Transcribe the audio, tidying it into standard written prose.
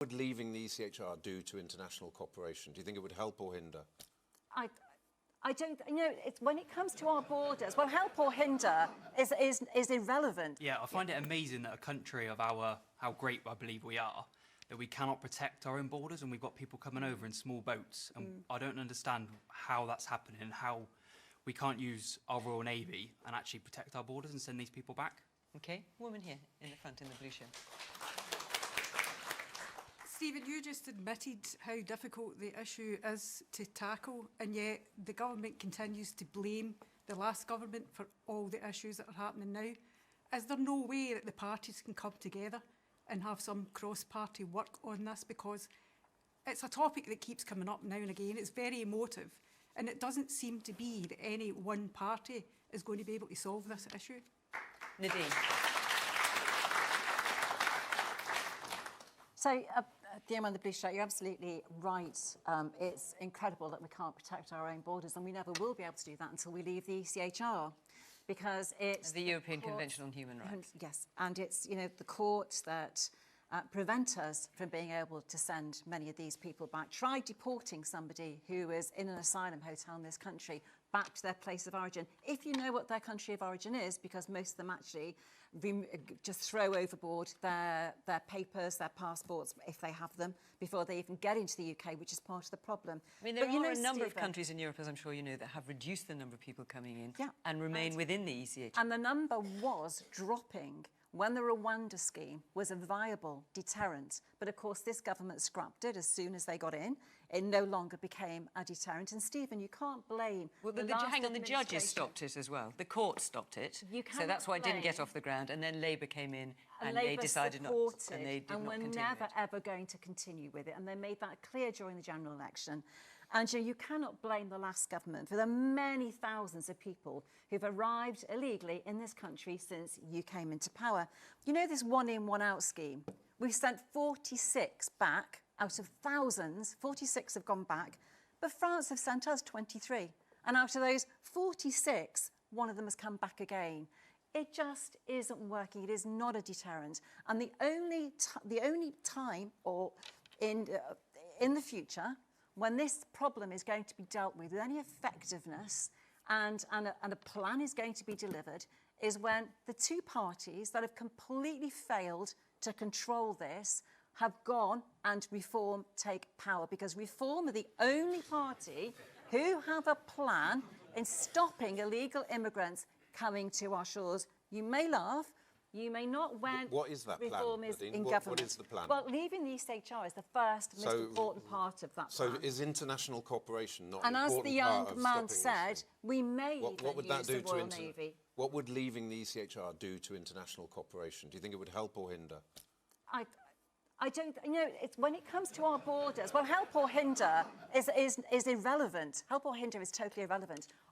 Would leaving the ECHR do to international cooperation? Do you think it would help or hinder? I don't, it's, when it comes to our borders, well, help or hinder is irrelevant. Yeah, I find it amazing that a country of how great I believe we are, that we cannot protect our own borders and we've got people coming over in small boats. And I don't understand how that's happening and how we can't use our Royal Navy and actually protect our borders and send these people back. OK, woman here in the front in the blue shirt. Stephen, you just admitted how difficult the issue is to tackle, and yet the government continues to blame the last government for all the issues that are happening now. Is there no way that the parties can come together and have some cross-party work on this? Because it's a topic that keeps coming up now and again. It's very emotive, and it doesn't seem to be that any one party is going to be able to solve this issue. Nadine. So, the man in the blue shirt, you're absolutely right. It's incredible that we can't protect our own borders, and we never will be able to do that until we leave the ECHR, because it's the European Convention on Human Rights. Yes, and it's the courts that prevent us from being able to send many of these people back. Try deporting somebody who is in an asylum hotel in this country back to their place of origin, if you know what their country of origin is, because most of them actually just throw overboard their papers, their passports, if they have them, before they even get into the UK, which is part of the problem. I mean, there are a number of countries in Europe, as I'm sure you know, that have reduced the number of people coming in and remain within the ECHR. And the number was dropping when the Rwanda scheme was a viable deterrent. But of course, this government scrapped it as soon as they got in. It no longer became a deterrent. And Stephen, you can't blame... Well, hang on, the judges stopped it as well. The court stopped it. So that's why it didn't get off the ground. And then Labour came in and they decided not to. And they did not continue we're never, ever going to continue with it. And they made that clear during the general election. And you cannot blame the last government for the many thousands of people who've arrived illegally in this country since you came into power. You know this one-in, one-out scheme? We've sent 46 back out of thousands. 46 have gone back, but France have sent us 23. And out of those 46, one of them has come back again. It just isn't working. It is not a deterrent. And the only time or in the future when this problem is going to be dealt with any effectiveness and a plan is going to be delivered is when the two parties that have completely failed to control this have gone and Reform take power, because Reform are the only party who have a plan in stopping illegal immigrants coming to our shores. You may laugh, you may not, when what is that Reform plan, is Nadine? in government. What is the plan? Well, leaving the ECHR is the first most important part of that plan. So is international cooperation not an an important important part? And as the young part of man stopping said, we may what would even that use do the Royal to Navy. What would leaving the ECHR do to international cooperation? Do you think it would help or hinder? I don't, it's, when it comes to our borders, well, help or hinder is irrelevant. Help or hinder is totally irrelevant.